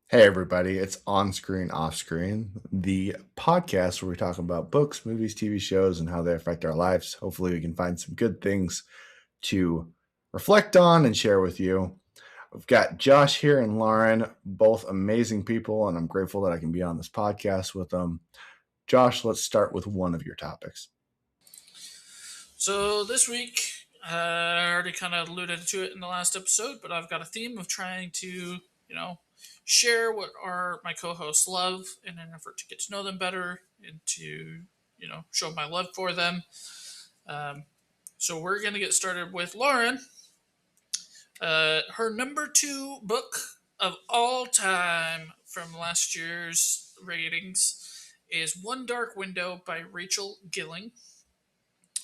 Hey everybody, it's On Screen, Off Screen, the podcast where we talk about books, movies, TV shows, and how they affect our lives. Hopefully, we can find some good things to reflect on and share with you. We've got Josh here and Lauren, both amazing people, and I'm grateful that I can be on this podcast with them. Josh, let's start with one of your topics. So this week, I already kind of alluded to it in the last episode, but I've got a theme of trying to, share what my co-hosts love in an effort to get to know them better and to, show my love for them. Um, so we're gonna get started with Lauren. Her number two book of all time from last year's ratings is One Dark Window by Rachel Giling.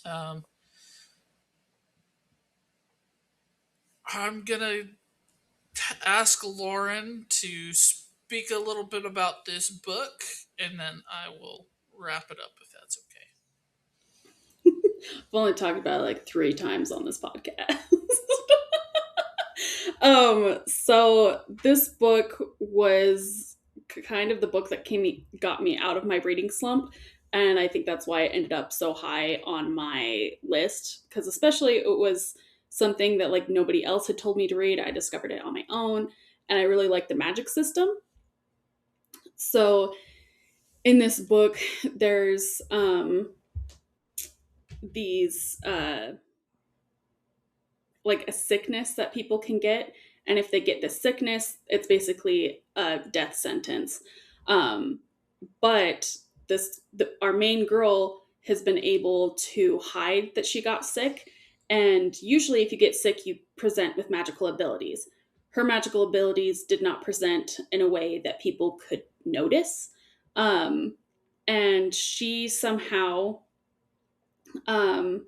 Um, I'm gonna ask Lauren to speak a little bit about this book, and then I will wrap it up if that's okay. I've only talked about it like 3 times on this podcast. So this book was kind of the book that got me out of my reading slump, and I think that's why it ended up so high on my list. Because especially it was something that like nobody else had told me to read. I discovered it on my own, and I really liked the magic system. So in this book, there's these like a sickness that people can get, and if they get this sickness it's basically a death sentence. But our main girl has been able to hide that she got sick, and usually if you get sick you present with magical abilities. Her magical abilities did not present in a way that people could notice. um, and she somehow um,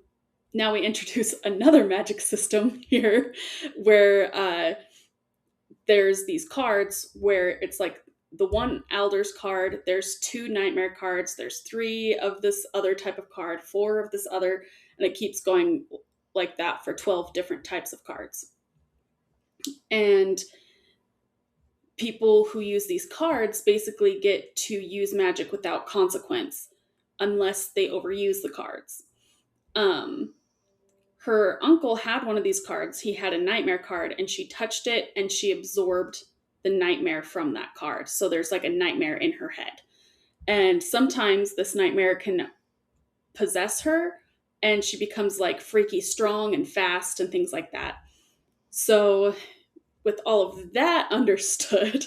now we introduce another magic system here where there's these cards where it's like the one Alder's card, there's 2 Nightmare cards, there's 3 of this other type of card, 4 of this other, and it keeps going like that for 12 different types of cards. And people who use these cards basically get to use magic without consequence unless they overuse the cards. Um, Her uncle had one of these cards. He had a nightmare card, and she touched it and she absorbed the nightmare from that card. So there's like a nightmare in her head. And sometimes this nightmare can possess her, and she becomes like freaky strong and fast and things like that. So, with all of that understood,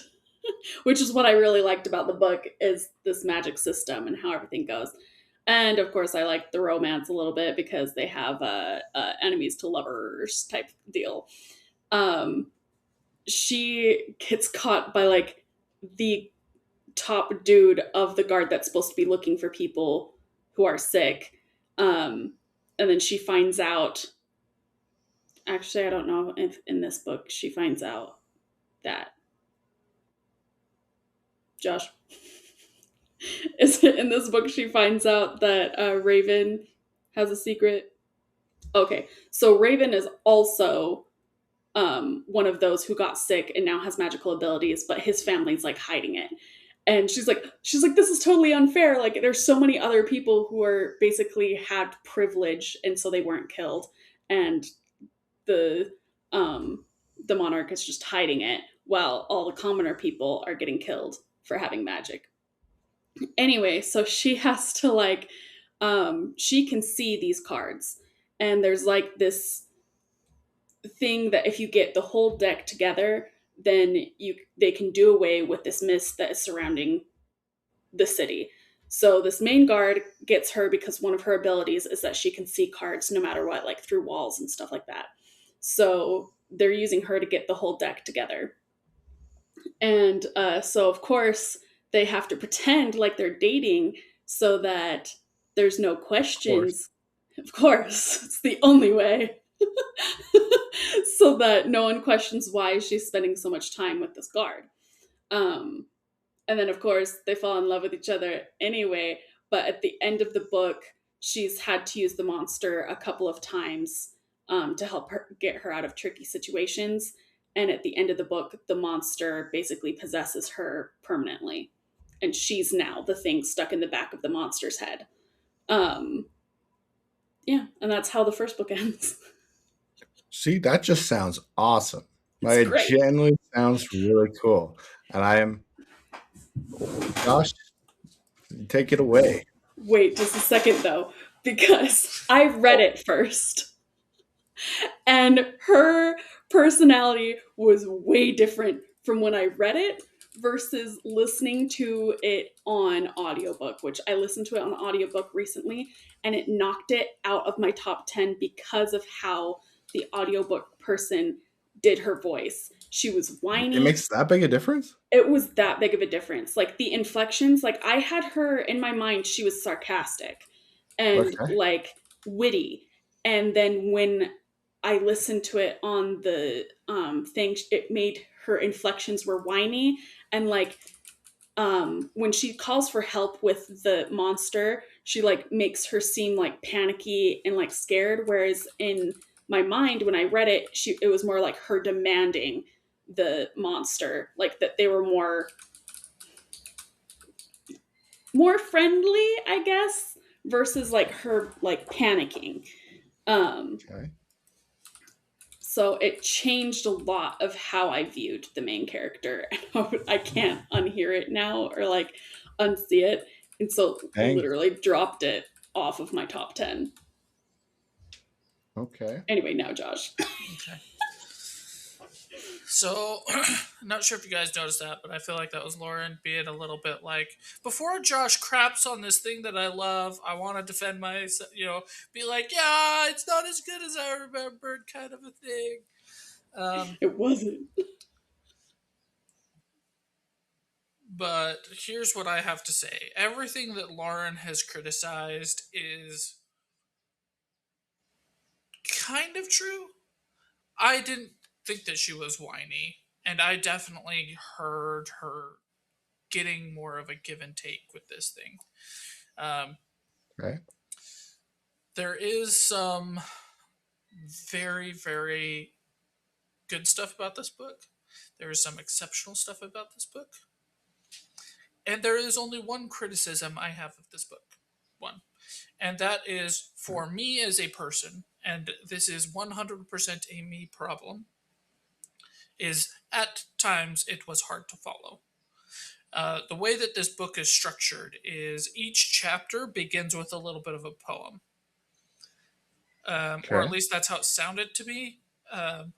which is what I really liked about the book, is this magic system and how everything goes. And of course, I like the romance a little bit because they have enemies to lovers type deal. Um, she gets caught by like the top dude of the guard that's supposed to be looking for people who are sick. And then she finds out. Actually, I don't know if in this book she finds out that Josh. Is it in this book she finds out that Raven has a secret? Okay, so Raven is also one of those who got sick and now has magical abilities, but his family's like hiding it. And she's like, this is totally unfair. Like, there's so many other people who are basically had privilege, and so they weren't killed, and the um, the monarch is just hiding it, while all the commoner people are getting killed for having magic. Anyway, so she has to like she can see these cards, and there's like this thing that if you get the whole deck together, then they can do away with this mist that is surrounding the city. So this main guard gets her because one of her abilities is that she can see cards no matter what, like through walls and stuff like that. So they're using her to get the whole deck together. And so, of course, they have to pretend like they're dating so that there's no Of course. questions. Of course, it's the only way. So that no one questions why she's spending so much time with this guard. Um, and then, of course, they fall in love with each other anyway. But at the end of the book, she's had to use the monster a couple of times to help her get her out of tricky situations. And at the end of the book, the monster basically possesses her permanently. And she's now the thing stuck in the back of the monster's head. Yeah, and that's how the first book ends. See, that just sounds awesome. It's Like, it great. genuinely sounds really cool. And I am, Josh, take it away. Wait just a second, though, because I read it first. And her personality was way different from when I read it versus listening to it on audiobook, which I listened to it on audiobook recently, and it knocked it out of my top 10 because of how the audiobook person did her voice. She was whiny. It makes that big a difference? It was that big of a difference. Like the inflections, like I had her in my mind, she was sarcastic and Okay. like witty. And then when I listened to it on the thing, it made her inflections were whiny. And like when she calls for help with the monster, she like makes her seem like panicky and like scared. Whereas in my mind, when I read it, it was more like her demanding the monster, like that they were more friendly, I guess, versus like her like panicking. Okay. So it changed a lot of how I viewed the main character. I can't unhear it now or like unsee it. And so Dang. literally dropped it off of my top 10. Okay. Anyway, now Josh. Okay. So, I'm not sure if you guys noticed that, but I feel like that was Lauren being a little bit like, before Josh craps on this thing that I love, I want to defend myself, be like, yeah, it's not as good as I remembered, kind of a thing. It wasn't. But here's what I have to say. Everything that Lauren has criticized is kind of true. I didn't think that she was whiny, and I definitely heard her getting more of a give and take with this thing. Okay. There is some very, very good stuff about this book. There is some exceptional stuff about this book. And there is only one criticism I have of this book. One. And that is for me as a person, and this is 100% a me problem, is at times it was hard to follow. The way that this book is structured is each chapter begins with a little bit of a poem. Or at least that's how it sounded to me. And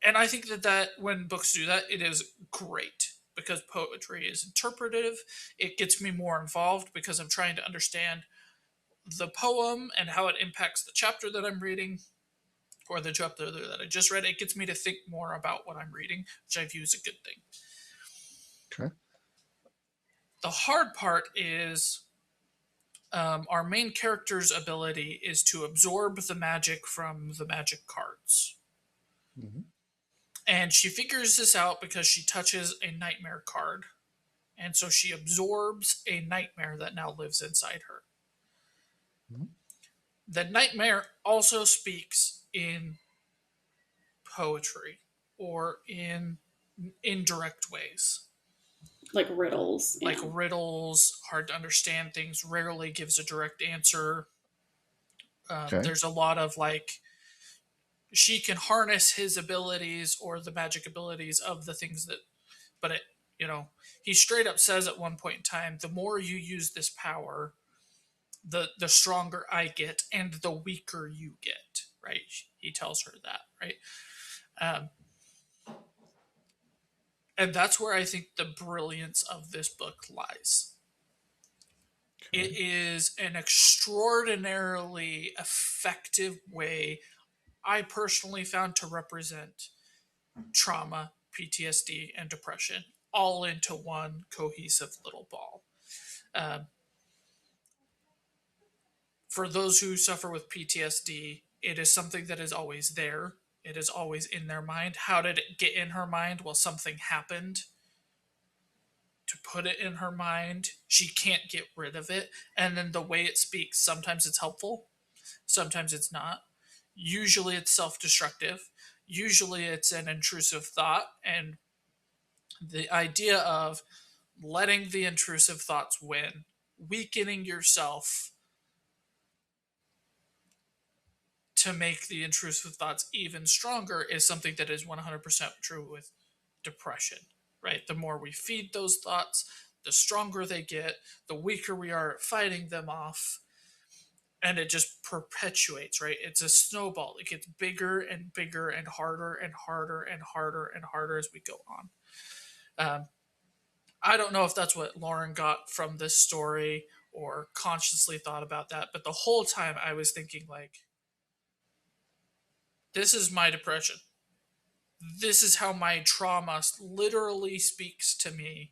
I think that when books do that, it is great because poetry is interpretive. It gets me more involved because I'm trying to understand the poem and how it impacts the chapter that I'm reading or the chapter that I just read. It gets me to think more about what I'm reading, which I view as a good thing. Okay. The hard part is our main character's ability is to absorb the magic from the magic cards. Mm-hmm. And she figures this out because she touches a nightmare card. And so she absorbs a nightmare that now lives inside her. Mm-hmm. The nightmare also speaks in poetry or in indirect ways. Like riddles. Like riddles, hard to understand things, rarely gives a direct answer. There's a lot of like, she can harness his abilities or the magic abilities of the things that, but it, he straight up says at one point in time, the more you use this power, the stronger I get and the weaker you get, right? He tells her that, right? And that's where I think the brilliance of this book lies. Okay. It is an extraordinarily effective way I personally found to represent trauma, PTSD, and depression all into one cohesive little ball. For those who suffer with PTSD, it is something that is always there. It is always in their mind. How did it get in her mind? Well, something happened to put it in her mind. She can't get rid of it. And then the way it speaks, sometimes it's helpful, sometimes it's not. Usually it's self-destructive. usually it's an intrusive thought, and the idea of letting the intrusive thoughts win, weakening yourself to make the intrusive thoughts even stronger, is something that is 100% true with depression, right? The more we feed those thoughts, the stronger they get, the weaker we are at fighting them off, and it just perpetuates, right? It's a snowball. It gets bigger and bigger and harder and harder and harder and harder as we go on. Um, I don't know if that's what Lauren got from this story or consciously thought about that, but the whole time I was thinking, like, this is my depression. This is how my trauma literally speaks to me.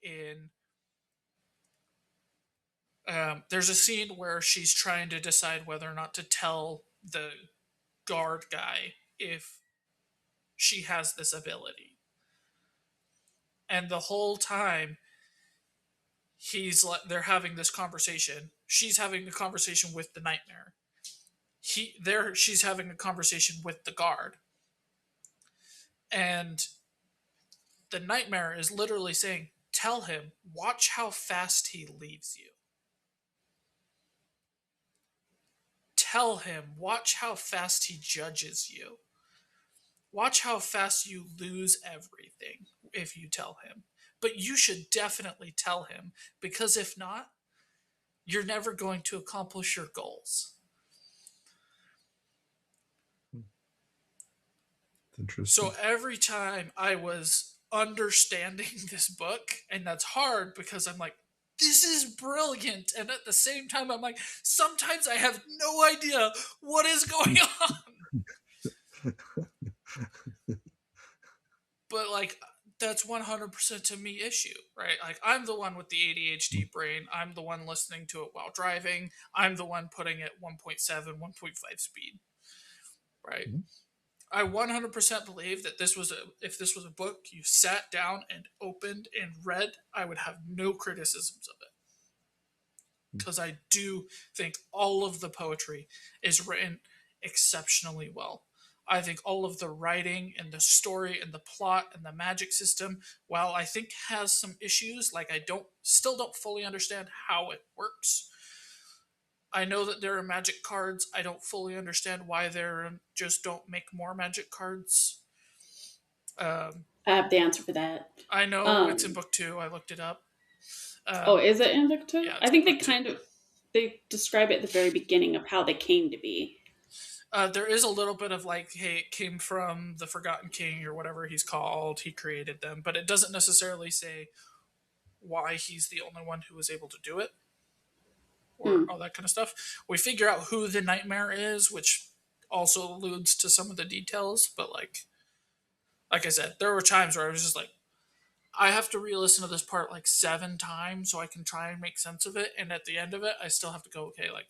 In there's a scene where she's trying to decide whether or not to tell the guard guy if she has this ability, and the whole time they're having this conversation. She's having a conversation with the nightmare. She's having a conversation with the guard, and the nightmare is literally saying, "Tell him, watch how fast he leaves you. Tell him, watch how fast he judges you. Watch how fast you lose everything if you tell him. But you should definitely tell him, because if not, you're never going to accomplish your goals." Interesting. So every time I was understanding this book, and that's hard because I'm like, this is brilliant. And at the same time, I'm like, sometimes I have no idea what is going on. But like, that's 100% to me issue, right? Like, I'm the one with the ADHD brain. I'm the one listening to it while driving. I'm the one putting it 1.7, 1.5 speed, right? Mhm. I 100% believe that if this was a book you sat down and opened and read, I would have no criticisms of it. Because I do think all of the poetry is written exceptionally well. I think all of the writing and the story and the plot and the magic system, while I think has some issues, like I still don't fully understand how it works. I know that there are magic cards. I don't fully understand why there just don't make more magic cards. Um, I have the answer for that. I know it's in book 2. I looked it up. Oh, is it in book 2? Yeah, I it's in think they book 2. they describe it at the very beginning of how they came to be. There is a little bit of like, hey, it came from the Forgotten King or whatever he's called. He created them, but it doesn't necessarily say why he's the only one who was able to do it or all that kind of stuff. We figure out who the nightmare is, which also alludes to some of the details. But like I said, there were times where I was just like, I have to re-listen to this part like 7 times so I can try and make sense of it. And at the end of it, I still have to go, okay, like,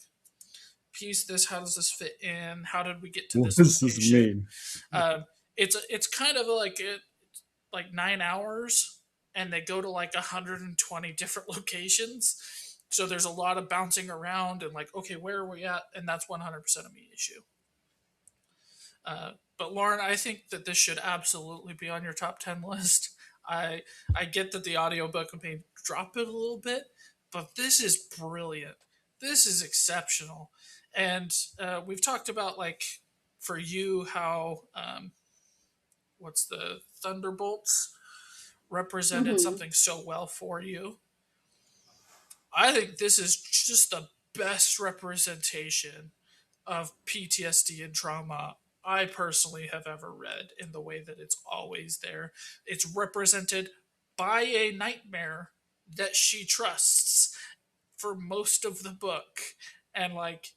piece this. How does this fit in? How did we get to What this does this location? mean? It's kind of like 9 hours, and they go to like 120 different locations. So there's a lot of bouncing around and like, okay, where are we at? And that's 100% of me issue. But Lauren, I think that this should absolutely be on your top 10 list. I get that the audiobook may drop it a little bit, but this is brilliant. This is exceptional. And we've talked about, like, for you, how what's the Thunderbolts represented Mm-hmm. something so well for you. I think this is just the best representation of PTSD and trauma I personally have ever read, in the way that it's always there. It's represented by a nightmare that she trusts for most of the book. And like,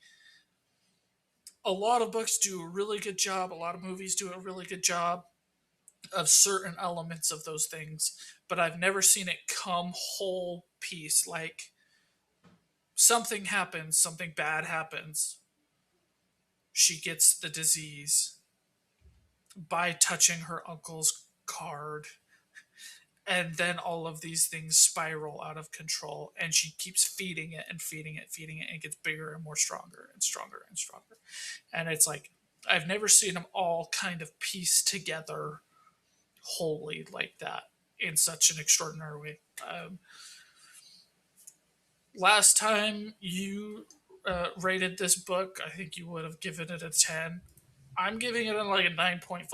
a lot of books do a really good job, a lot of movies do a really good job of certain elements of those things, but I've never seen it come whole piece. Like, something happens, something bad happens, she gets the disease by touching her uncle's card, and then all of these things spiral out of control, and she keeps feeding it and feeding it, and it gets bigger and more stronger and stronger and stronger. And it's like, I've never seen them all kind of piece together wholly like that in such an extraordinary way. Last time you rated this book, I think you would have given it a 10. I'm giving it like a 9.5.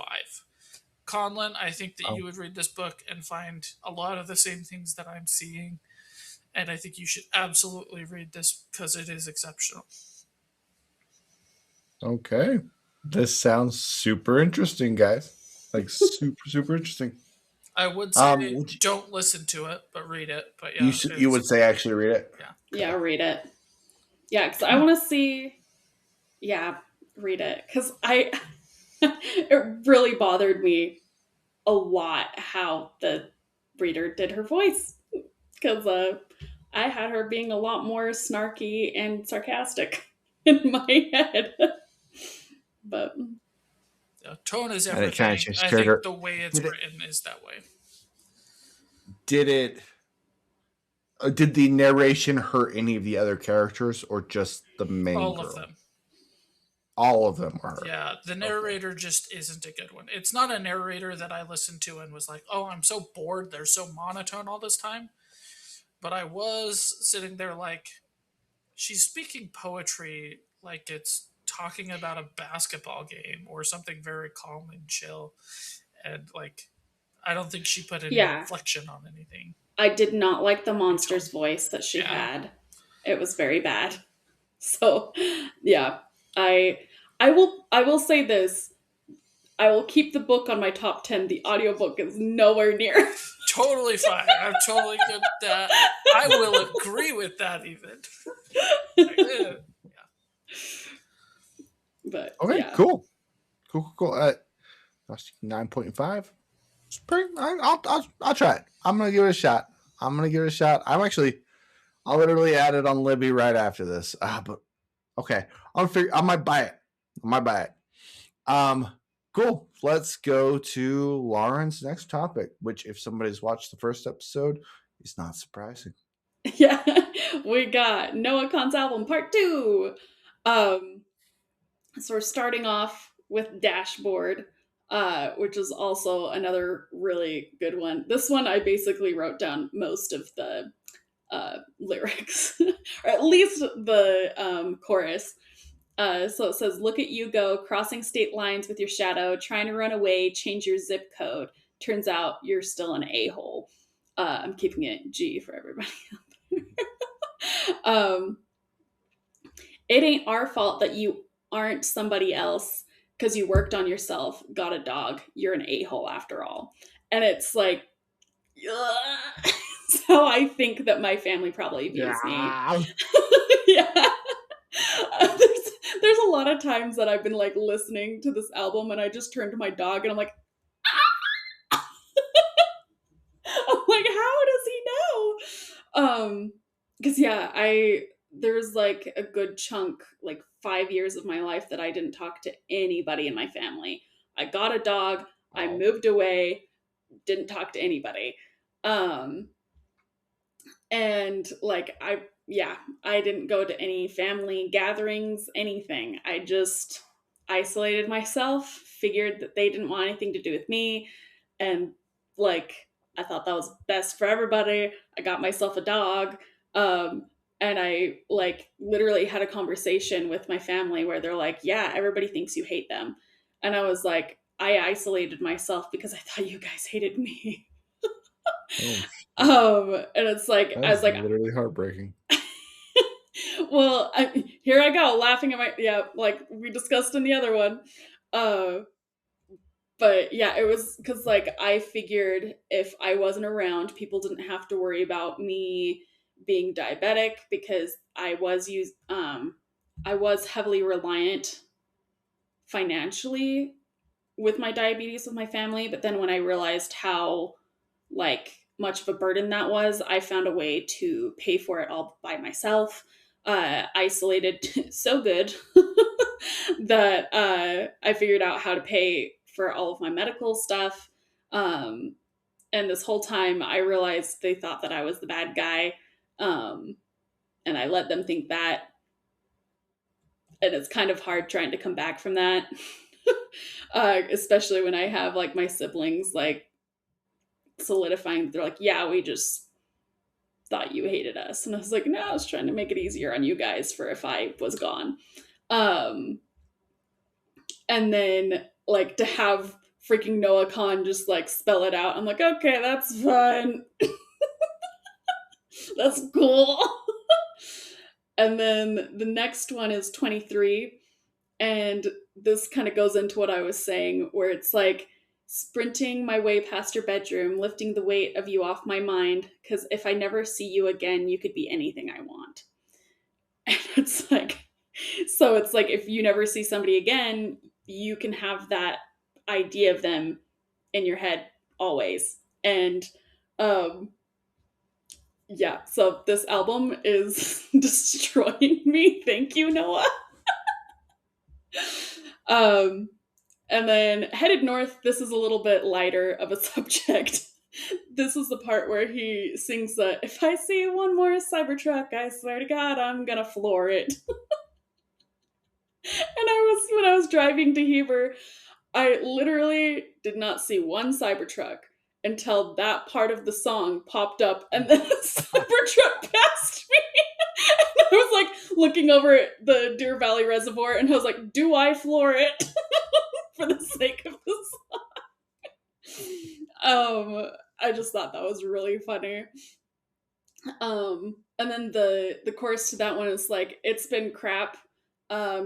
Conlon, I think that Oh, you would read this book and find a lot of the same things that I'm seeing. And I think you should absolutely read this because it is exceptional. okay. This sounds super interesting, guys. Like super interesting. I would say Would you, don't listen to it, but read it. But you yeah, s- you it's would say actually read it? yeah. Yeah, read it. Yeah, because I want to see. Yeah, read it because I. It really bothered me a lot how the reader did her voice because I had her being a lot more snarky and sarcastic in my head. But Yeah, tone is And it kind of everything. just I scared think her. the way it's Did it? written is that way. Did it? Did the narration hurt any of the other characters, or just the main All of girl? them. All of them are hurt. Yeah, the narrator just isn't a good one. It's not a narrator that I listened to and was like, oh, I'm so bored. They're so monotone all this time. But I was sitting there like, she's speaking poetry like it's talking about a basketball game or something very calm and chill. And like, I don't think she put any yeah, inflection on anything. I did not like the monster's Tone. voice that she Yeah. had. It was very bad. So, yeah, I I will say this. I will keep the book on my top 10. The audiobook is nowhere near. Totally fine. I'm totally good with that. I will agree with that even. But Okay, yeah. cool. 9.5. It's pretty. I'll try it. I'm gonna give it a shot. I'll literally add it on Libby right after this. But okay, I might buy it. Cool. Let's go to Lauren's next topic, which, if somebody's watched the first episode, is not surprising. Yeah. We got Noah Khan's album part 2. So we're starting off with Dashboard, which is also another really good one. This one I basically wrote down most of the lyrics, or at least the chorus. So it says, "Look at you go, crossing state lines with your shadow, trying to run away, change your zip code. Turns out you're still an a-hole." I'm keeping it G for everybody. um, it ain't our fault that you aren't somebody else because you worked on yourself, got a dog. You're an a-hole after all. And it's like, so I think that my family probably views me. Yeah. There's a lot of times that I've been like listening to this album and I just turn to my dog and I'm like, ah! I'm like, how does he know? Because yeah, there's like a good chunk, like 5 years of my life that I didn't talk to anybody in my family. I got a dog, I moved away, didn't talk to anybody. And like I didn't go to any family gatherings, anything. I just isolated myself, figured that they didn't want anything to do with me, and like I thought that was best for everybody. I got myself a dog. And I like literally had a conversation with my family where they're like, "Yeah, everybody thinks you hate them." And I was like, I isolated myself because I thought you guys hated me. And it's like, I was That's like, literally heartbreaking. well, here I go laughing at like we discussed in the other one. But yeah, it was because like I figured if I wasn't around, people didn't have to worry about me being diabetic because I was heavily reliant financially with my diabetes with my family. But then when I realized how like much of a burden that was, I found a way to pay for it all by myself. Isolated so good that I figured out how to pay for all of my medical stuff. And this whole time, I realized they thought that I was the bad guy, and I let them think that. And it's kind of hard trying to come back from that. Especially when I have like my siblings like solidifying, they're like, yeah, we just thought you hated us. And I was like, no, I was trying to make it easier on you guys for if I was gone. Um, and then like to have freaking Noah Khan just like spell it out. I'm like, okay, that's fine. That's cool. And then the next one is 23. And this kind of goes into what I was saying, where it's like sprinting my way past your bedroom, lifting the weight of you off my mind, because if I never see you again, you could be anything I want. And it's like, so it's like if you never see somebody again, you can have that idea of them in your head always. And um yeah, so this album is destroying me. Thank you, Noah. um And then Headed North, this is a little bit lighter of a subject. This is the part where he sings the, if I see one more Cybertruck, I swear to God, I'm gonna floor it. And when I was driving to Heber, I literally did not see one Cybertruck until that part of the song popped up and then a Cybertruck passed me. And I was like looking over at the Deer Valley Reservoir and I was like, do I floor it? For the sake of the song. I just thought that was really funny. And then the chorus to that one is like, it's been crap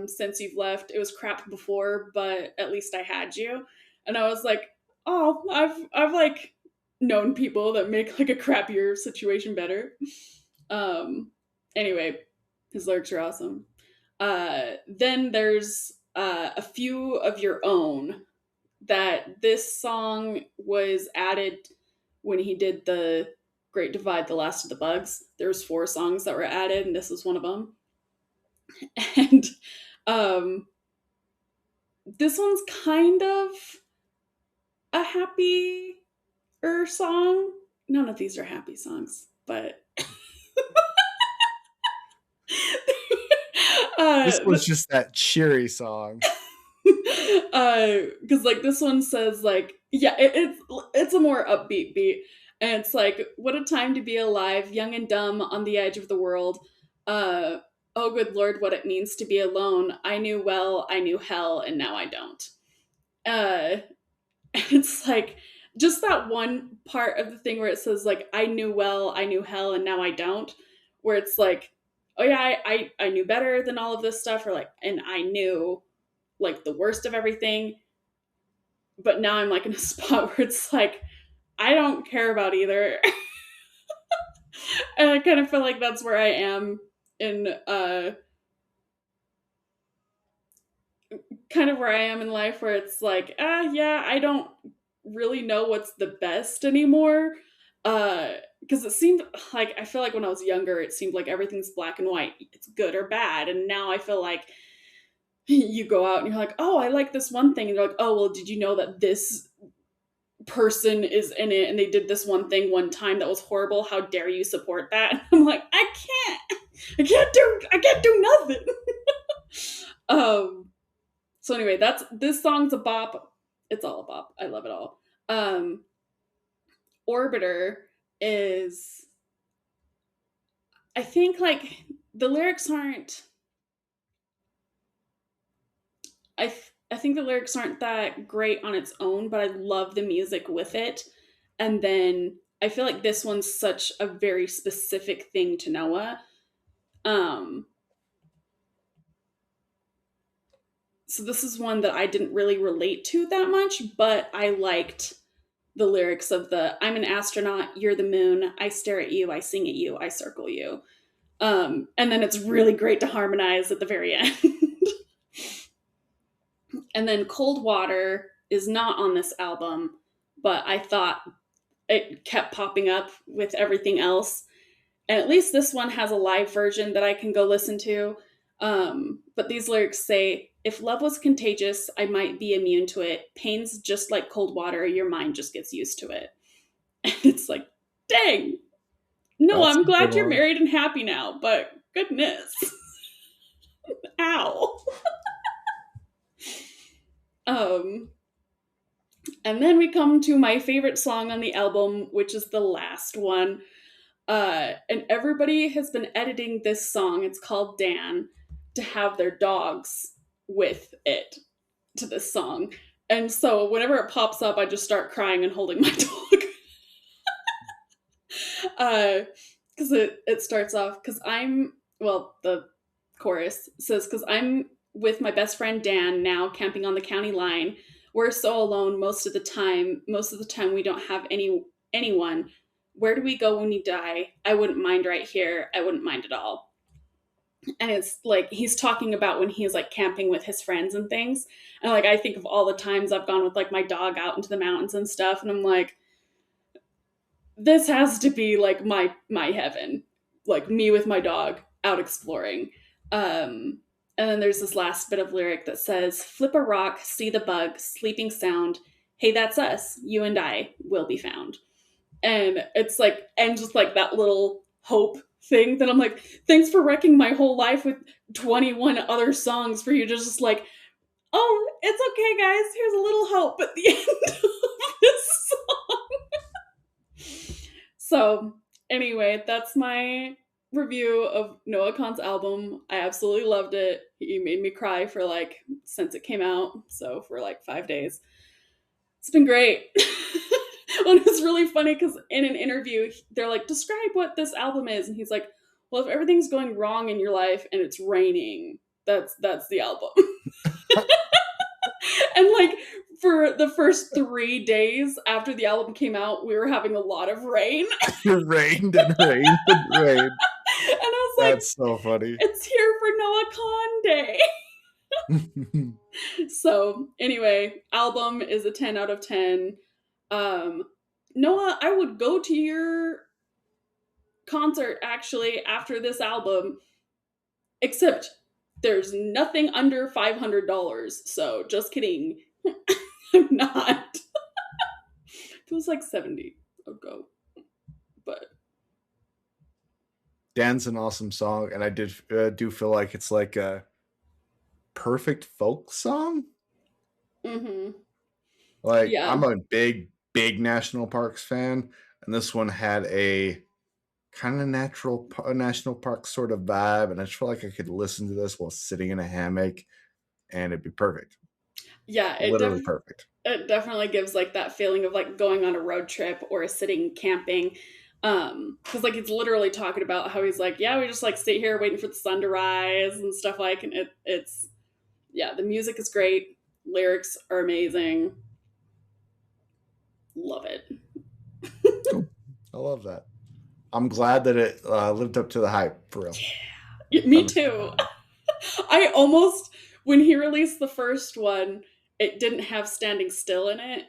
since you've left. It was crap before, but at least I had you. And I was like, oh, I've like known people that make like a crappier situation better. Anyway, his lyrics are awesome. Then there's a few of your own, that this song was added when he did the Great Divide, The Last of the Bugs. There's 4 songs that were added, and this was one of them. And this one's kind of a happier song. None of these are happy songs, but This was just that cheery song. Because like this one says like, yeah, it's a more upbeat beat, and it's like, what a time to be alive, young and dumb on the edge of the world. Oh good lord, what it means to be alone. I knew well, I knew hell, and now I don't. It's like just that one part of the thing where it says like, I knew well, I knew hell, and now I don't, where it's like, oh yeah, I knew better than all of this stuff, or like, and I knew like the worst of everything, but now I'm like in a spot where it's like, I don't care about either. And I kind of feel like that's where I am in kind of where I am in life, where it's like, yeah, I don't really know what's the best anymore. Because it seemed like, I feel like when I was younger, it seemed like everything's black and white. It's good or bad. And now I feel like you go out and you're like, oh, I like this one thing. And you're like, oh, well, did you know that this person is in it and they did this one thing one time that was horrible? How dare you support that? And I'm like, I can't do nothing. So anyway, this song's a bop. It's all a bop. I love it all. Orbiter is, I think like the lyrics aren't, I think the lyrics aren't that great on its own, but I love the music with it. And then I feel like this one's such a very specific thing to Noah. So this is one that I didn't really relate to that much, but I liked the lyrics of the, I'm an astronaut, you're the moon, I stare at you, I sing at you, I circle you. And then it's really great to harmonize at the very end. And then Cold Water is not on this album, but I thought it kept popping up with everything else. And at least this one has a live version that I can go listen to. But these lyrics say, if love was contagious, I might be immune to it. Pain's just like cold water, your mind just gets used to it. And it's like, dang. No, That's I'm a good glad you're one. married and happy now, but goodness. Ow. Um, and then we come to my favorite song on the album, which is the last one. And everybody has been editing this song. It's called Dan, to have their dogs with it to this song. And so whenever it pops up, I just start crying and holding my dog. Because it starts off, the chorus says, because I'm with my best friend Dan now camping on the county line. We're so alone most of the time. Most of the time we don't have anyone. Where do we go when you die? I wouldn't mind right here. I wouldn't mind at all. And it's like he's talking about when he's like camping with his friends and things. And like I think of all the times I've gone with like my dog out into the mountains and stuff, and I'm like, this has to be like my heaven, like me with my dog out exploring. And then there's this last bit of lyric that says, flip a rock, see the bug, sleeping sound. Hey, that's us. You and I will be found. And it's like, and just like that little hope thing that I'm like, thanks for wrecking my whole life with 21 other songs for you to just like, oh, it's okay, guys. Here's a little hope at the end of this song. So, anyway, that's my review of Noah Kahan's album. I absolutely loved it. He made me cry for like, since it came out. So, for like 5 days. It's been great. Well, it was really funny because in an interview, they're like, describe what this album is. And he's like, well, if everything's going wrong in your life and it's raining, that's the album. And like for the first 3 days after the album came out, we were having a lot of rain. It rained and rained and rained. And I was like, that's so funny. It's here for Noah Kahan Day. So anyway, album is a 10 out of 10. Noah, I would go to your concert actually after this album, except there's nothing under $500. So just kidding. I'm not. If it was like 70, I'd go. But Dan's an awesome song, and I do feel like it's like a perfect folk song. mm-hmm. Like Yeah. I'm a big national parks fan, and this one had a kind of national park sort of vibe, and I just feel like I could listen to this while sitting in a hammock, and it'd be perfect. Yeah, Literally perfect. It definitely gives like that feeling of like going on a road trip or sitting camping. Because like it's literally talking about how he's like, yeah, we just like sit here waiting for the sun to rise and stuff like, and it's yeah, the music is great, lyrics are amazing, love it. Cool. I love that. I'm glad that it lived up to the hype, for real. Yeah, me too. I almost, when he released the first one, it didn't have Standing Still in it,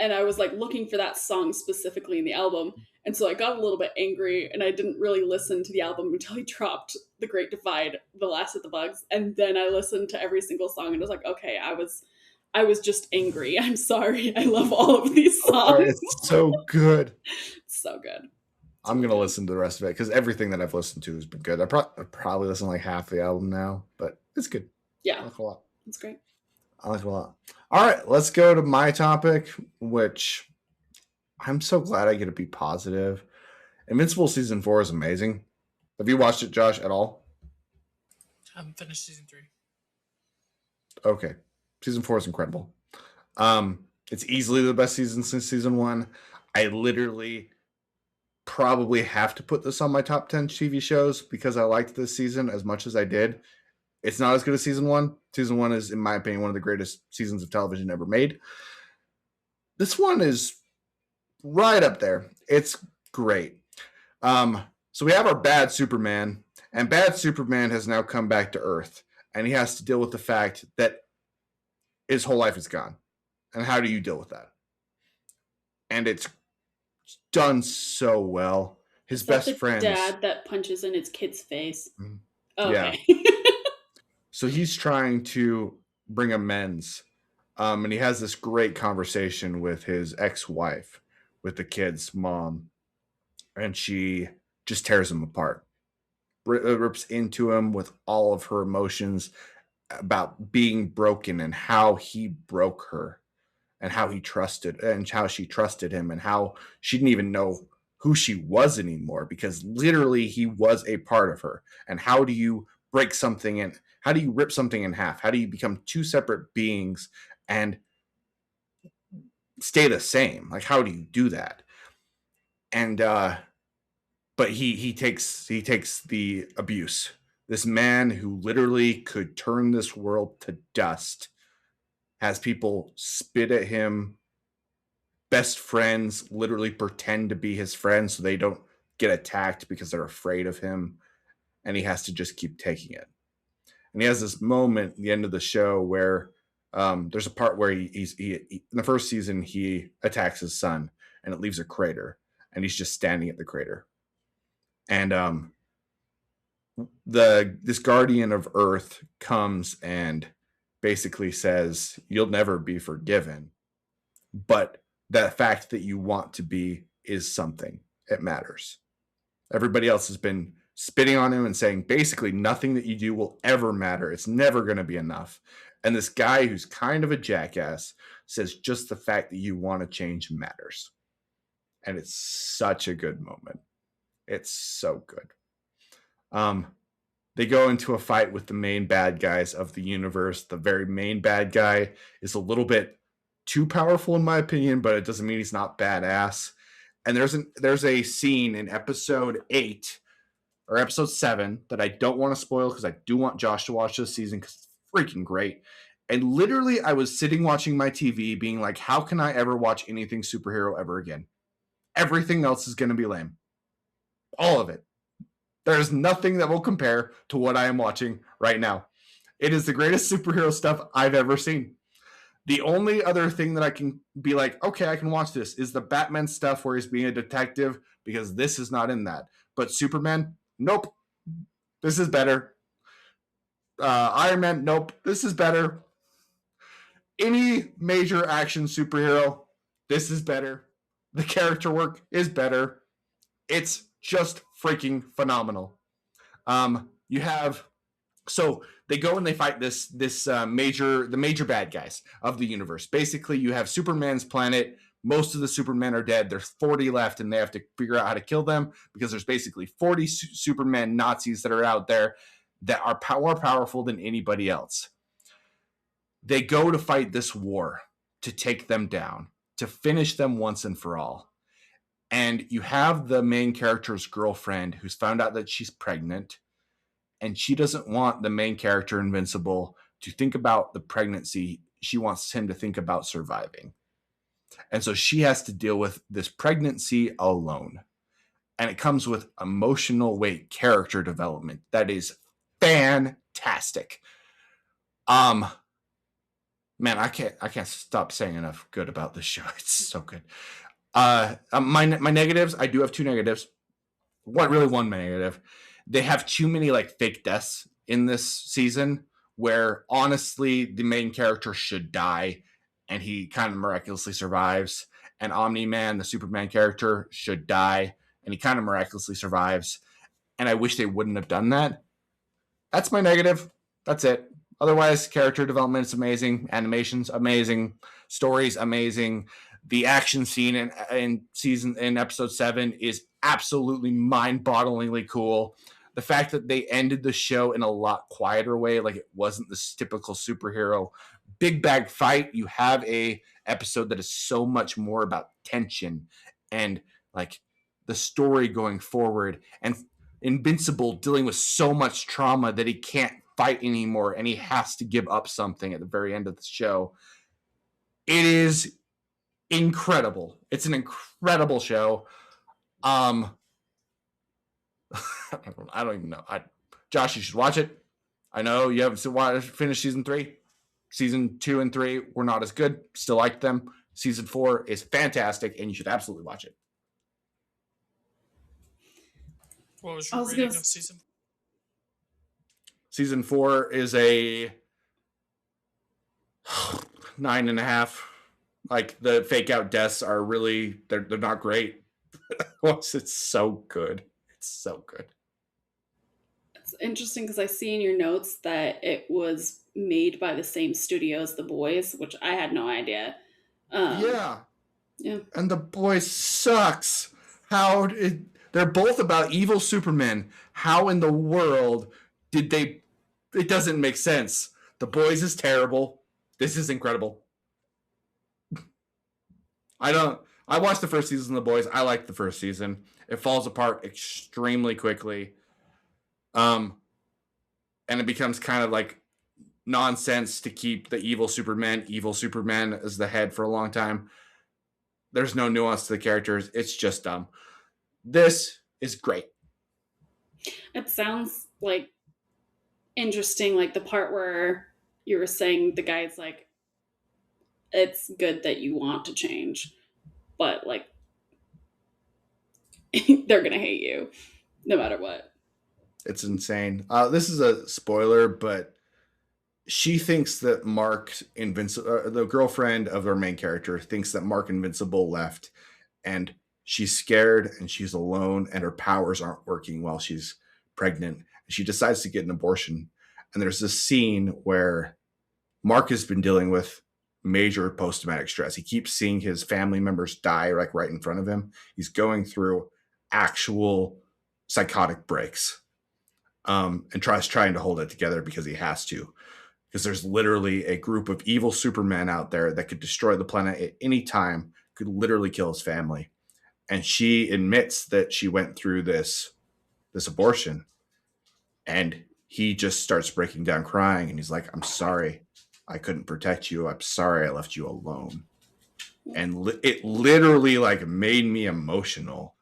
and I was like looking for that song specifically in the album, and so I got a little bit angry, and I didn't really listen to the album until he dropped The Great Divide, The Last of the Bugs, and then I listened to every single song, and I was like, okay, I was just angry. I'm sorry. I love all of these songs. It's so good. It's so good. I'm going to listen to the rest of it because everything that I've listened to has been good. I probably listen to like half the album now, but it's good. Yeah. I like it a lot. It's great. I like it a lot. All right, let's go to my topic, which I'm so glad I get to be positive. Invincible Season 4 is amazing. Have you watched it, Josh, at all? I haven't finished Season 3. Okay. Season 4 is incredible. It's easily the best season since Season 1. I literally probably have to put this on my top 10 TV shows because I liked this season as much as I did. It's not as good as Season 1. Season 1 is, in my opinion, one of the greatest seasons of television ever made. This one is right up there. It's great. So we have our bad Superman, and bad Superman has now come back to Earth, and he has to deal with the fact that his whole life is gone. And how do you deal with that? And it's done so well. His best friend, dad that punches in his kid's face. Mm-hmm. Okay. Yeah. So he's trying to bring amends, and he has this great conversation with his ex-wife, with the kid's mom, and she just tears him apart, rips into him with all of her emotions, about being broken and how he broke her and how he trusted and how she trusted him and how she didn't even know who she was anymore because literally he was a part of her. And how do you break something and how do you rip something in half? How do you become two separate beings and stay the same? Like, how do you do that? And but he takes the abuse. This man who literally could turn this world to dust has people spit at him. Best friends literally pretend to be his friends so they don't get attacked because they're afraid of him, and he has to just keep taking it. And he has this moment at the end of the show where there's a part where he in the first season he attacks his son and it leaves a crater, and he's just standing at the crater. And this guardian of Earth comes and basically says, "You'll never be forgiven, but that fact that you want to be is something. It matters." Everybody else has been spitting on him and saying basically nothing that you do will ever matter. It's never going to be enough. And this guy who's kind of a jackass says just the fact that you want to change matters. And it's such a good moment. It's so good. They go into a fight with the main bad guys of the universe. The very main bad guy is a little bit too powerful in my opinion, but it doesn't mean he's not badass. And there's a scene in episode 8 or episode 7 that I don't want to spoil because I do want Josh to watch this season because it's freaking great. And literally, I was sitting watching my TV being like, how can I ever watch anything superhero ever again? Everything else is going to be lame. All of it. There's nothing that will compare to what I am watching right now. It is the greatest superhero stuff I've ever seen. The only other thing that I can be like, okay, I can watch this is the Batman stuff where he's being a detective because this is not in that. But Superman, nope. This is better. Iron Man, nope. This is better. Any major action superhero, this is better. The character work is better. It's just freaking phenomenal. You have so they go and they fight the major bad guys of the universe. Basically, you have Superman's planet. Most of the Supermen are dead. There's 40 left, and they have to figure out how to kill them because there's basically 40 Superman Nazis that are out there that are more powerful than anybody else. They go to fight this war to take them down, to finish them once and for all. And you have the main character's girlfriend who's found out that she's pregnant, and she doesn't want the main character, Invincible, to think about the pregnancy. She wants him to think about surviving. And so she has to deal with this pregnancy alone. And it comes with emotional weight, character development that is fantastic. Man, I can't stop saying enough good about this show. It's so good. My negatives, I do have 2 negatives. One negative. They have too many like fake deaths in this season where honestly the main character should die and he kind of miraculously survives. And Omni-Man, the Superman character, should die and he kind of miraculously survives. And I wish they wouldn't have done that. That's my negative. That's it. Otherwise, character development is amazing. Animation's amazing. Story's amazing. The action scene in episode 7 is absolutely mind-bogglingly cool. The fact that they ended the show in a lot quieter way, like it wasn't this typical superhero big bag fight. You have a episode that is so much more about tension and like the story going forward, and Invincible dealing with so much trauma that he can't fight anymore and he has to give up something at the very end of the show. It is incredible. It's an incredible show. I don't even know. Josh, you should watch it. I know you haven't finished season 3. Season 2 and 3 were not as good. Still like them. Season 4 is fantastic, and you should absolutely watch it. What was your rating of season? Season 4 is a 9.5. Like the fake out deaths are really they're not great. It's so good. It's so good. It's interesting because I see in your notes that it was made by the same studio as The Boys, which I had no idea. Um, Yeah, yeah, and The Boys sucks. They're both about evil Superman. How in the world did they? It doesn't make sense. The Boys is terrible. This is incredible. I don't. I watched the first season of The Boys. I liked the first season. It falls apart extremely quickly. Um, and it becomes kind of like nonsense to keep the evil Superman as the head for a long time. There's no nuance to the characters. It's just dumb. This is great. it sounds like interesting. Like the part where you were saying the guy's like, it's good that you want to change, but like they're gonna hate you no matter what. It's insane. This is a spoiler, but she thinks that Mark Invincible, the girlfriend of our main character, thinks that Mark Invincible left, and she's scared and she's alone, and her powers aren't working while she's pregnant. She decides to get an abortion, and there's this scene where Mark has been dealing with major post-traumatic stress. He keeps seeing his family members die like right in front of him. He's going through actual psychotic breaks, and trying to hold it together because he has to. Because there's literally a group of evil Supermen out there that could destroy the planet at any time, could literally kill his family. And she admits that she went through this abortion, and he just starts breaking down crying, and he's like, I'm sorry I couldn't protect you. I'm sorry I left you alone. And it literally like made me emotional.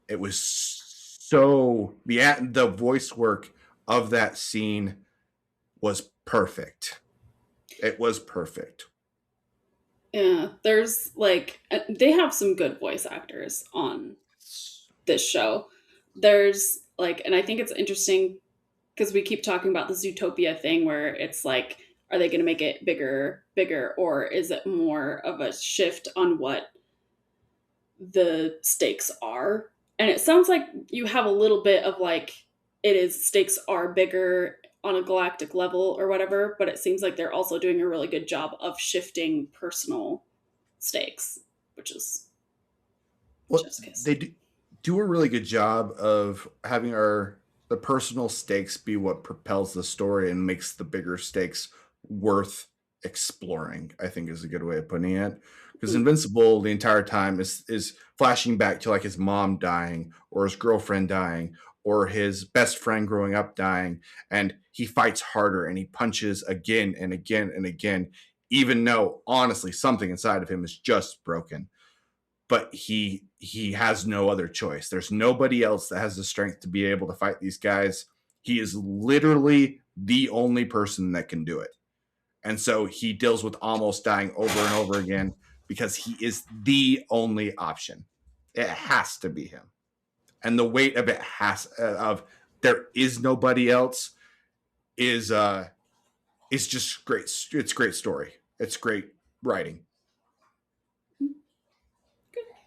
It was so the voice work of that scene was perfect. It was perfect. Yeah, there's like they have some good voice actors on this show. There's like, and I think it's interesting because we keep talking about this utopia thing where it's like, are they going to make it bigger, or is it more of a shift on what the stakes are? And it sounds like you have a little bit of like, it is stakes are bigger on a galactic level or whatever, but it seems like they're also doing a really good job of shifting personal stakes, which is Well, just kiss. they do a really good job of having the personal stakes be what propels the story and makes the bigger stakes worth exploring, I think is a good way of putting it. Because Mm. Invincible the entire time is flashing back to like his mom dying or his girlfriend dying or his best friend growing up dying, and he fights harder and he punches again and again and again, even though honestly something inside of him is just broken. But he has no other choice. There's nobody else that has the strength to be able to fight these guys. He is literally the only person that can do it. And so he deals with almost dying over and over again because he is the only option. It has to be him. And the weight of it has of there is nobody else is just great. It's great story. It's great writing.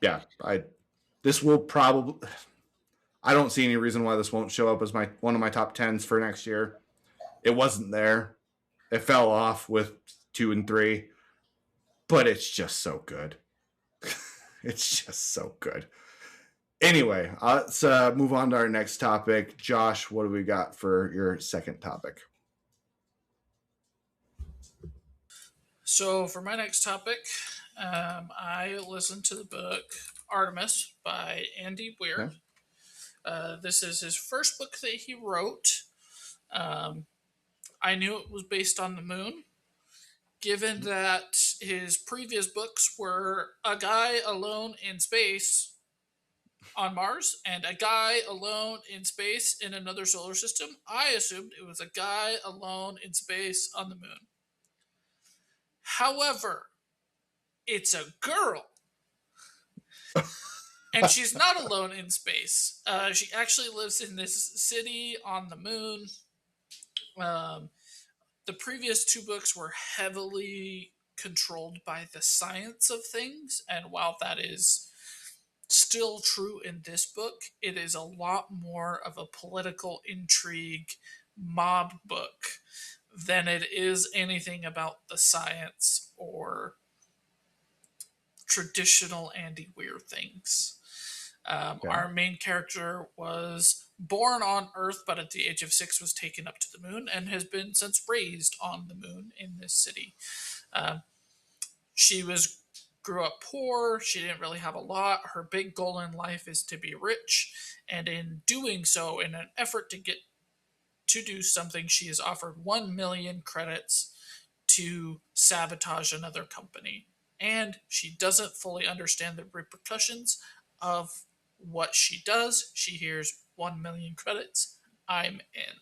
Yeah, I this will probably I don't see any reason why this won't show up as my one of my top tens for next year. It wasn't there. It fell off with 2 and 3, but it's just so good. It's just so good. Anyway, let's move on to our next topic. Josh, what do we got for your second topic? So for my next topic, I listened to the book Artemis by Andy Weir. Okay. This is his first book that he wrote. Um, I knew it was based on the moon, given that his previous books were a guy alone in space on Mars and a guy alone in space in another solar system. I assumed it was a guy alone in space on the moon. However, it's a girl. And she's not alone in space. She actually lives in this city on the moon. Um, the previous two books were heavily controlled by the science of things, and while that is still true in this book. It is a lot more of a political intrigue mob book than it is anything about the science or traditional Andy Weir things. Okay. Our main character was born on Earth, but at the age of 6 was taken up to the moon and has been since raised on the moon in this city. Um, she grew up poor. She didn't really have a lot. Her big goal in life is to be rich, and in doing so, in an effort to do something, she is offered 1 million credits to sabotage another company. And she doesn't fully understand the repercussions of what she does. She hears 1 million credits. I'm in.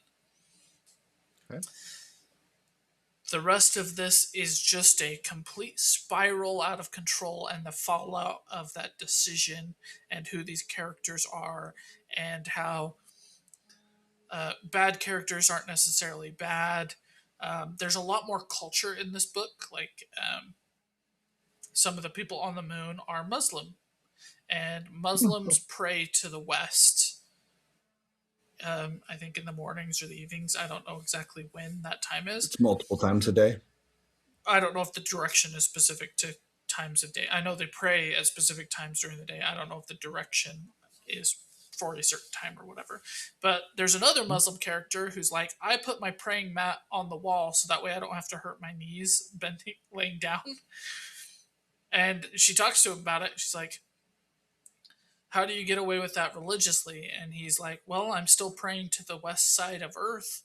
Okay. The rest of this is just a complete spiral out of control and the fallout of that decision and who these characters are and how bad characters aren't necessarily bad. There's a lot more culture in this book. Some of the people on the moon are Muslim, and Muslims pray to the West. I think in the mornings or the evenings. I don't know exactly when that time is. It's multiple times a day. I don't know if the direction is specific to times of day. I know they pray at specific times during the day. I don't know if the direction is for a certain time or whatever. But there's another Muslim character who's like, I put my praying mat on the wall so that way I don't have to hurt my knees bending laying down. And she talks to him about it. She's like, how do you get away with that religiously? And he's like, well, I'm still praying to the west side of Earth.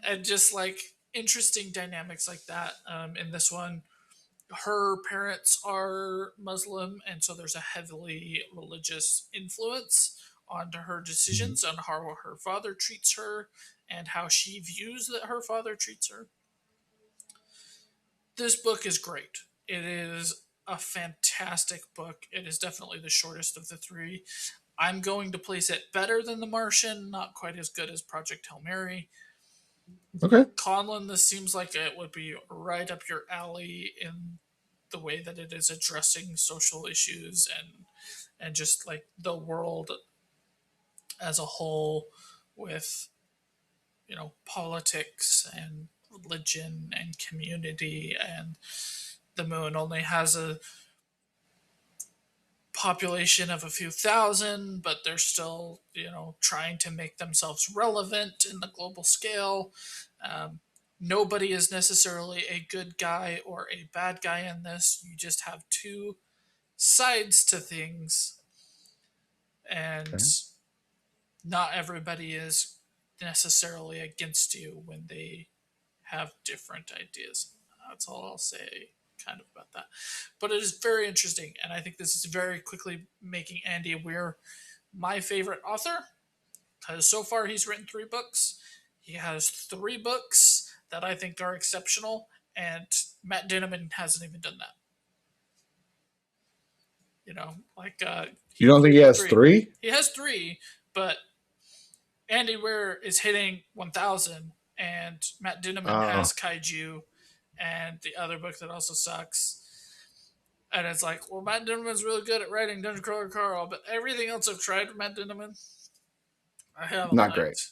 And just like interesting dynamics like that in this one. Her parents are Muslim, and so there's a heavily religious influence onto her decisions on how her father treats her and how she views that her father treats her. This book is great. It is a fantastic book. It is definitely the shortest of the three. I'm going to place it better than The Martian, not quite as good as Project Hail Mary. Okay. Conlon, this seems like it would be right up your alley in the way that it is addressing social issues and just like the world as a whole with politics and religion and community. And the moon only has a population of a few thousand, but they're still trying to make themselves relevant in the global scale. Nobody is necessarily a good guy or a bad guy in this. You just have two sides to things, and Okay. not everybody is necessarily against you when they have different ideas. That's all I'll say kind of about that. But it is very interesting, and I think this is very quickly making Andy Weir my favorite author, because so far he's written 3 books. He has 3 books that I think are exceptional, and Matt Dinniman hasn't even done that. You don't think he has 3. 3? He has 3, but Andy Weir is hitting 1,000, and Matt Dinniman has Kaiju, and the other book that also sucks. And it's like, well, Matt Dinniman's really good at writing Dungeon Crawler Carl, but everything else I've tried with Matt Dinniman, I haven't Not liked. great.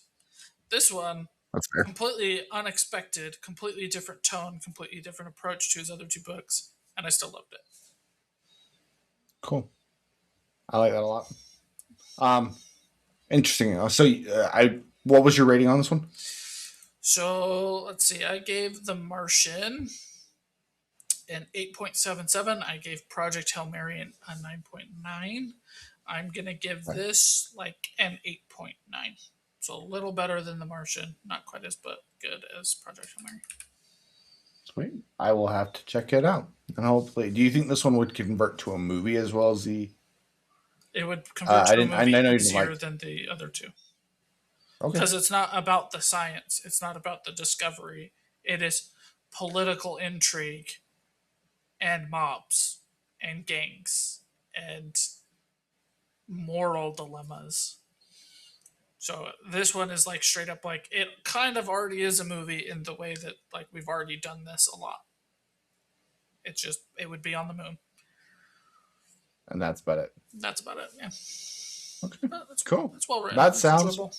This one, That's fair. completely unexpected, completely different tone, completely different approach to his other 2 books, and I still loved it. Cool. I like that a lot. Interesting. So, what was your rating on this one? So let's see. I gave The Martian an 8.77. I gave Project Hail Mary a 9.9. I'm gonna give this like an 8.9. So a little better than The Martian, not quite as good as Project Hail Mary. Sweet. I will have to check it out. And hopefully, do you think this one would convert to a movie as well as the? It would convert to a movie I know easier than the other 2. Okay. Because it's not about the science. It's not about the discovery. It is political intrigue and mobs and gangs and moral dilemmas. So this one is like straight up like it kind of already is a movie in the way that like we've already done this a lot. it would be on the moon. And that's about it. That's about it. Yeah. Okay. That's Cool. That's well written. That It's sounds enjoyable.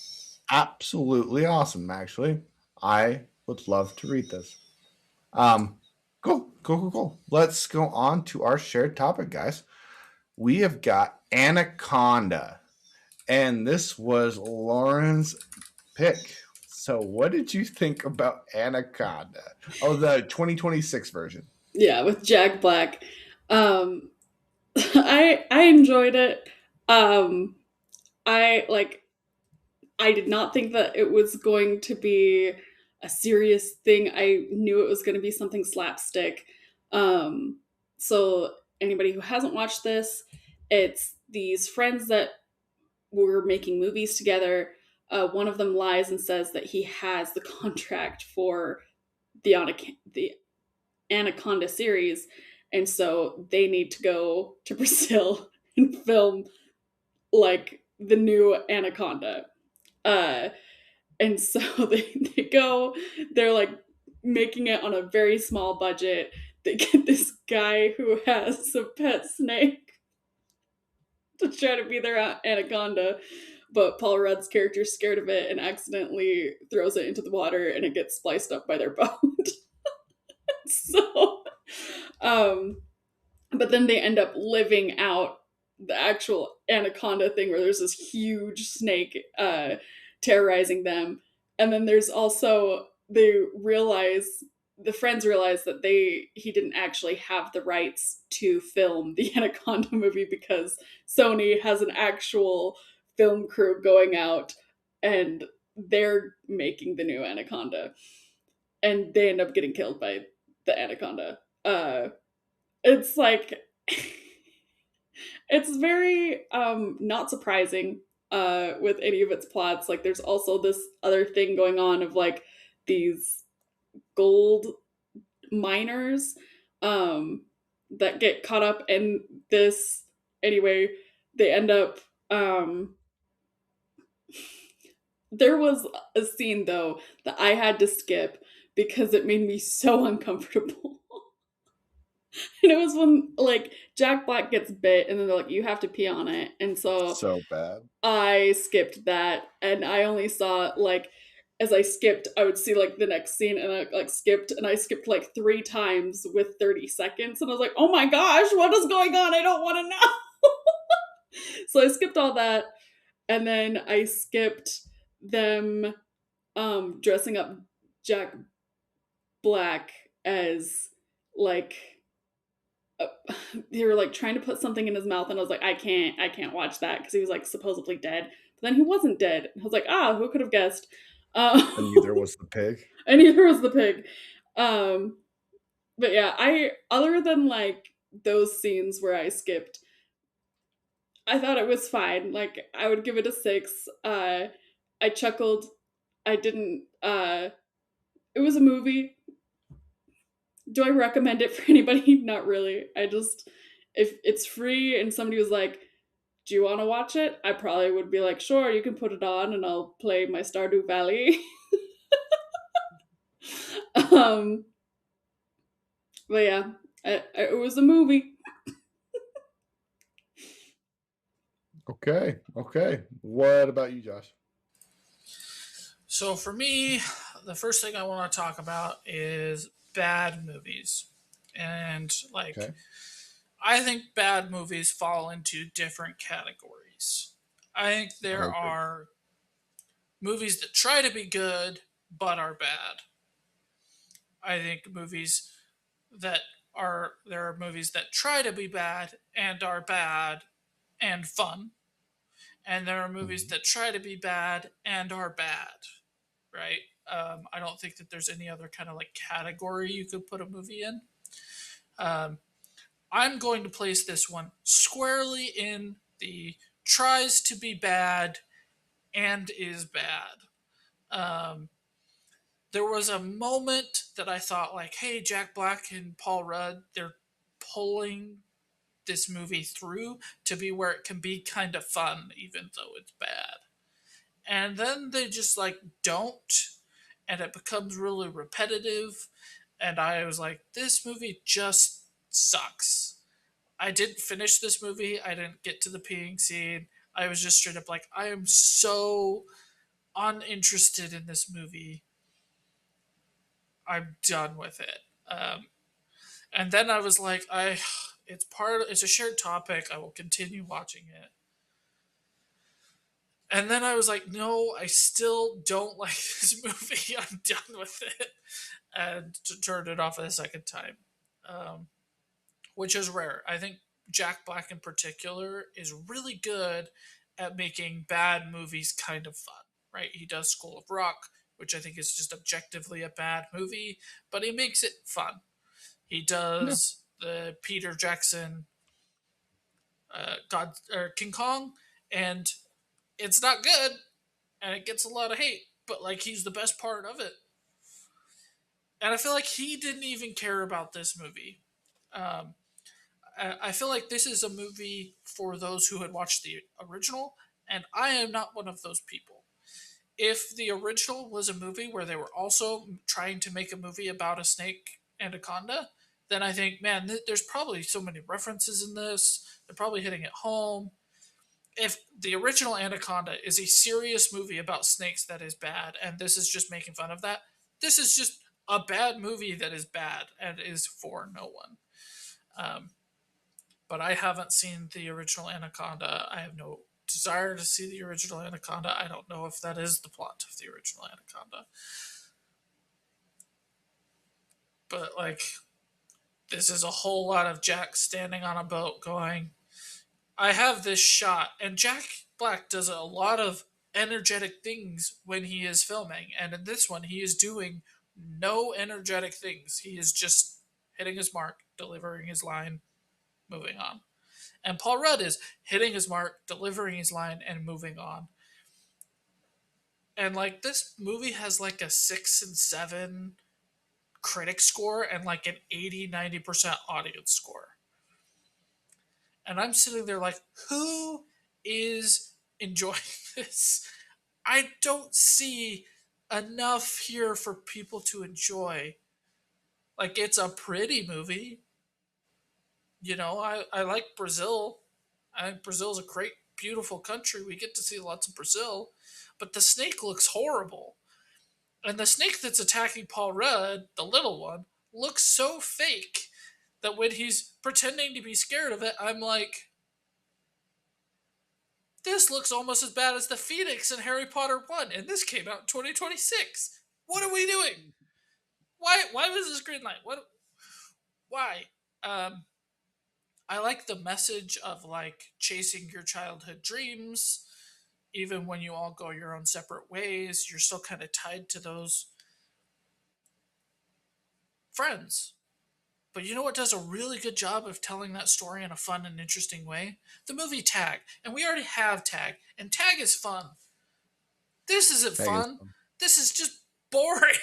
absolutely awesome, actually. I would love to read this. Cool. Let's go on to our shared topic, guys. We have got Anaconda, and this was Lauren's pick. So, what did you think about Anaconda? Oh, the 2026 version. Yeah, with Jack Black. Um, I enjoyed it. Um, I did not think that it was going to be a serious thing. I knew it was going to be something slapstick. Um, so anybody who hasn't watched this, it's these friends that were making movies together. One of them lies and says that he has the contract for the Anaconda series, and so they need to go to Brazil and film like the new Anaconda. Uh, and so they go, they're like making it on a very small budget. They get this guy who has a pet snake to try to be their anaconda, but Paul Rudd's character's scared of it and accidentally throws it into the water and it gets spliced up by their boat. So, um, but then they end up living out the actual anaconda thing where there's this huge snake terrorizing them. And then there's also, the friends realize that he didn't actually have the rights to film the Anaconda movie because Sony has an actual film crew going out and they're making the new Anaconda. And they end up getting killed by the Anaconda. It's like it's very not surprising with any of its plots. Like there's also this other thing going on of like these gold miners that get caught up in this. Anyway, they end up there was a scene though that I had to skip because it made me so uncomfortable. And it was when like Jack Black gets bit and then they're like, you have to pee on it. And so So bad. I skipped that and I only saw like as I skipped, I would see like the next scene and I like skipped and I skipped like 3 times with 30 seconds and I was like, oh my gosh, what is going on? I don't want to know. So I skipped all that and then I skipped them dressing up Jack Black as like they were like trying to put something in his mouth and I was like I can't watch that because he was like supposedly dead but then he wasn't dead. I was like who could have guessed. And neither was the pig. And neither was the pig. But yeah, I other than like those scenes where I skipped, I thought it was fine. Like I would give it a 6. I chuckled. I didn't it was a movie. Do I recommend it for anybody? Not really. I just, if it's free and somebody was like, do you want to watch it? I probably would be like, sure, you can put it on and I'll play my Stardew Valley. um, but yeah, it was a movie. Okay. What about you, Josh? So for me, the first thing I want to talk about is bad movies. And like Okay. I think bad movies fall into different categories. I think I there agree. are movies that try to be good but are bad. I think there are movies that try to be bad and are bad and fun. And there are movies Mhm. that try to be bad and are bad, right? I don't think that there's any other kind of like category you could put a movie in. Um, I'm going to place this one squarely in the tries to be bad and is bad. Um, there was a moment that I thought like, hey, Jack Black and Paul Rudd, they're pulling this movie through to be where it can be kind of fun, even though it's bad. And then they just like don't, and it becomes really repetitive. And I was like, this movie just sucks. I didn't finish this movie. I didn't get to the peeing scene. I was just straight up like, I am so uninterested in this movie. I'm done with it. And then I was like, it's a shared topic. I will continue watching it. And then I was like, no, I still don't like this movie. I'm done with it. And turned it off a second time, which is rare. I think Jack Black in particular is really good at making bad movies kind of fun, right? He does School of Rock, which I think is just objectively a bad movie, but he makes it fun. He does the Peter Jackson God or King Kong, and it's not good, and it gets a lot of hate, but like he's the best part of it. And I feel like he didn't even care about this movie. Um, I feel like this is a movie for those who had watched the original, and I am not one of those people. If the original was a movie where they were also trying to make a movie about a snake anaconda, then I think, man, there's probably so many references in this. They're probably hitting it home. If the original Anaconda is a serious movie about snakes that is bad, and this is just making fun of that, this is just a bad movie that is bad and is for no one. But I haven't seen the original Anaconda. I have no desire to see the original Anaconda. I don't know if that is the plot of the original Anaconda. But, like, this is a whole lot of Jack standing on a boat going, I have this shot. And Jack Black does a lot of energetic things when he is filming. And in this one, he is doing no energetic things. He is just hitting his mark, delivering his line, moving on. And Paul Rudd is hitting his mark, delivering his line, and moving on. And like this movie has like a 6 and 7 critic score and like an 80-90% audience score. And I'm sitting there like, who is enjoying this? I don't see enough here for people to enjoy. Like, it's a pretty movie. You know, I like Brazil. I think Brazil's a great, beautiful country. We get to see lots of Brazil. But the snake looks horrible. And the snake that's attacking Paul Rudd, the little one, looks so fake that when he's pretending to be scared of it, I'm like, this looks almost as bad as the Phoenix in Harry Potter 1, and this came out in 2026. What are we doing? Why was this green light? Why? I like the message of like chasing your childhood dreams. Even when you all go your own separate ways, you're still kind of tied to those friends. But you know what does a really good job of telling that story in a fun and interesting way? The movie Tag. And we already have Tag. And Tag is fun. This isn't fun. This is just boring.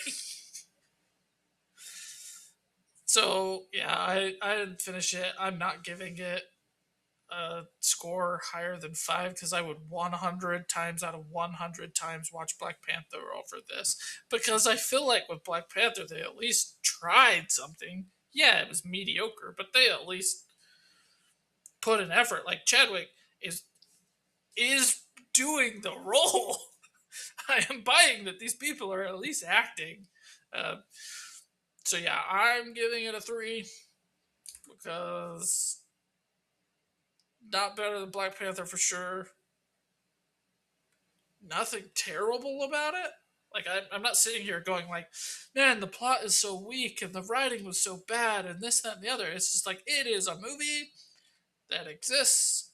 So, yeah, I didn't finish it. I'm not giving it a score higher than 5 because I would 100 times out of 100 times watch Black Panther over this. Because I feel like with Black Panther, they at least tried something. Yeah, it was mediocre, but they at least put an effort. Like Chadwick is doing the role. I am buying that these people are at least acting. So yeah, I'm giving it a 3 because not better than Black Panther for sure. Nothing terrible about it. Like, I'm not sitting here going like, man, the plot is so weak and the writing was so bad and this, that, and the other. It's just like, it is a movie that exists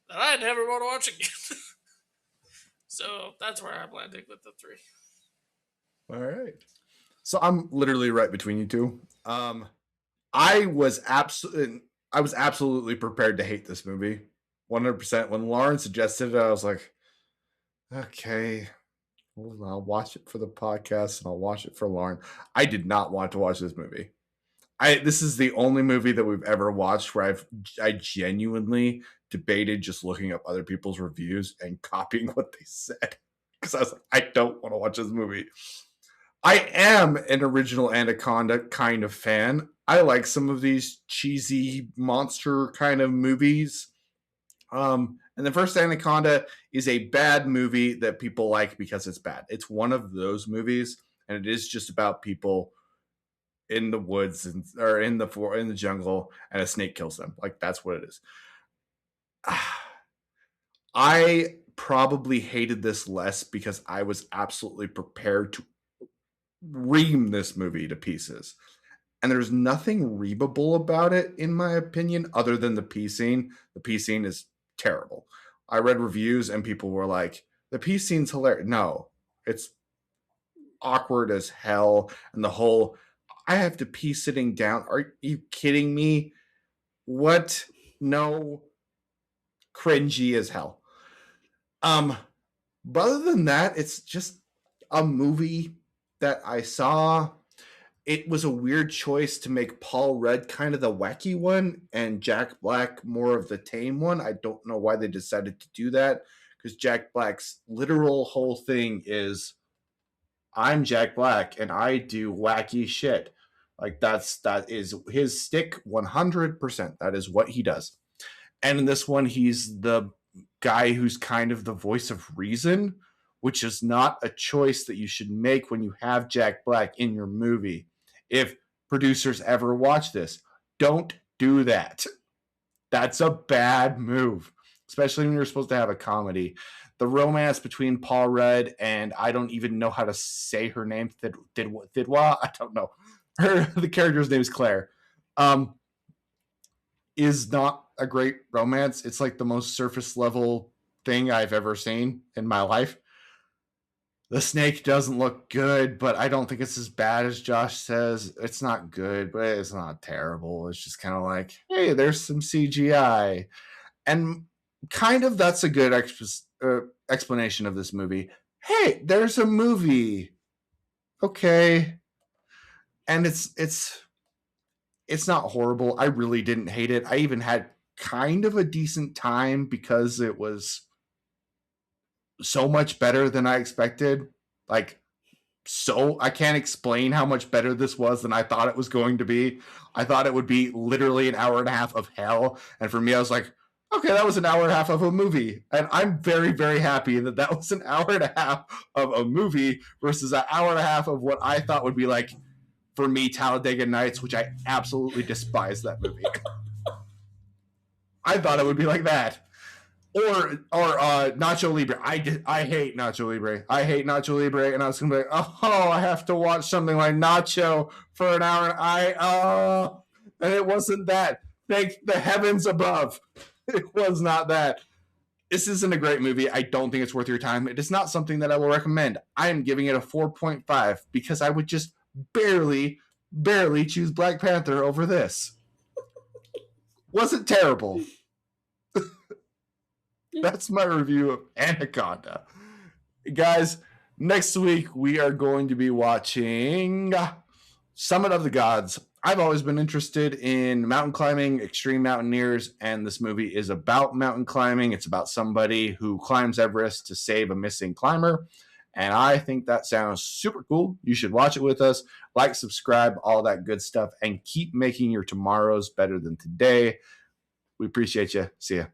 that I never want to watch again. So that's where I'm landing with the 3. All right. So I'm literally right between you two. I was absolutely prepared to hate this movie. 100%. When Lauren suggested it, I was like, okay, well, I'll watch it for the podcast and I'll watch it for Lauren. I did not want to watch this movie. This is the only movie that we've ever watched where I genuinely debated just looking up other people's reviews and copying what they said. Because I was like, I don't want to watch this movie. I am an original Anaconda kind of fan. I like some of these cheesy monster kind of movies. And the first Anaconda is a bad movie that people like because it's bad. It's one of those movies, and it is just about people in the woods or in the jungle, and a snake kills them. Like that's what it is. I probably hated this less because I was absolutely prepared to ream this movie to pieces. And there's nothing reamable about it, in my opinion, other than the peace scene. The peace scene is terrible. I read reviews and people were like, the peace scene's hilarious. No, it's awkward as hell. And the whole, I have to pee sitting down. Are you kidding me? What? No. Cringy as hell. But other than that, it's just a movie that I saw. It was a weird choice to make Paul Rudd kind of the wacky one and Jack Black more of the tame one. I don't know why they decided to do that, because Jack Black's literal whole thing is, I'm Jack Black and I do wacky shit. Like that is his stick 100%. That is what he does. And in this one, he's the guy who's kind of the voice of reason, which is not a choice that you should make when you have Jack Black in your movie. If producers ever watch this, don't do that. That's a bad move, especially when you're supposed to have a comedy. The romance between Paul Rudd and I don't even know how to say her name, Thidwa, I don't know. The character's name is Claire. Is not a great romance. It's like the most surface level thing I've ever seen in my life. The snake doesn't look good, but I don't think it's as bad as Josh says. It's not good, but it's not terrible. It's just kind of like, hey, there's some CGI. And kind of that's a good explanation of this movie. Hey, there's a movie. Okay. And it's not horrible. I really didn't hate it. I even had kind of a decent time because it was so much better than I expected. Like, so I can't explain how much better this was than I thought it was going to be. I thought it would be literally an hour and a half of hell. And for me, I was like, okay, that was an hour and a half of a movie. And I'm very, very happy that that was an hour and a half of a movie versus an hour and a half of what I thought would be like, for me, Talladega Nights, which I absolutely despise that movie. I thought it would be like that. Or Nacho Libre. I hate Nacho Libre. I hate Nacho Libre, and I was gonna be like, oh, I have to watch something like Nacho for an hour. And it wasn't that. Thank the heavens above. It was not that. This isn't a great movie. I don't think it's worth your time. It is not something that I will recommend. I am giving it a 4.5 because I would just barely choose Black Panther over this. Wasn't terrible. That's my review of Anaconda. Guys, next week we are going to be watching Summit of the Gods. I've always been interested in mountain climbing, extreme mountaineers, and this movie is about mountain climbing. It's about somebody who climbs Everest to save a missing climber. And I think that sounds super cool. You should watch it with us. Like, subscribe, all that good stuff, and keep making your tomorrows better than today. We appreciate you. See ya.